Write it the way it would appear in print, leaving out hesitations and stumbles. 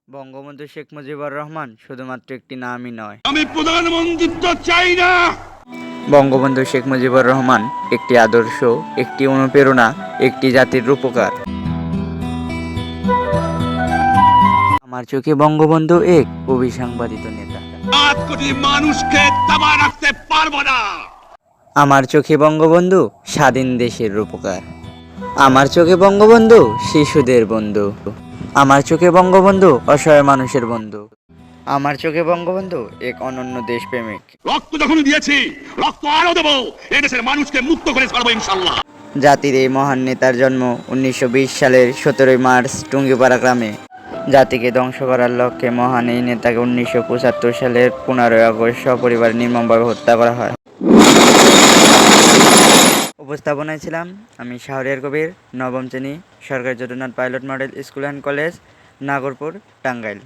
বঙ্গবন্ধু শেখ মুজিবুর রহমান শুধুমাত্র একটি নামই নয়। আমি প্রধানমন্ত্রিত্ব চাই না। বঙ্গবন্ধু শেখ মুজিবুর রহমান একটি আদর্শ, একটি অনুপ্রেরণা, একটি জাতির রূপকার। আমার চোখে বঙ্গবন্ধু এক অবিসংবাদিত নেতা। 7 কোটি মানুষকে দাবায় রাখতে পারবো না। আমার চোখে বঙ্গবন্ধু স্বাধীন দেশের রূপকার। আমার চোখে বঙ্গবন্ধু শিশুদের বন্ধু। আমার চোখে বঙ্গবন্ধু অসহায় মানুষের বন্ধু। আমার চোখে বঙ্গবন্ধু এক অনন্য দেশপ্রেমিক। রক্ত যখন দিয়েছি, রক্ত আরো দেবো। এই দেশের মানুষকে মুক্ত করে ছাড়বো ইনশাল্লাহ। জাতির এই মহান নেতার জন্ম 1920 সালের 17 মার্চ টুঙ্গিপাড়া গ্রামে। জাতিকে ধ্বংস করার লক্ষ্যে মহান এই নেতাকে 1975 সালের 15 আগস্ট সপরিবারে নির্মমভাবে হত্যা করা হয়। উপস্থাপনায় ছিলাম আমি শাহরিয়ার কবির, নবম শ্রেণী, সরকারি Jagannath pilot model school and college, Nagarpur, Tangail.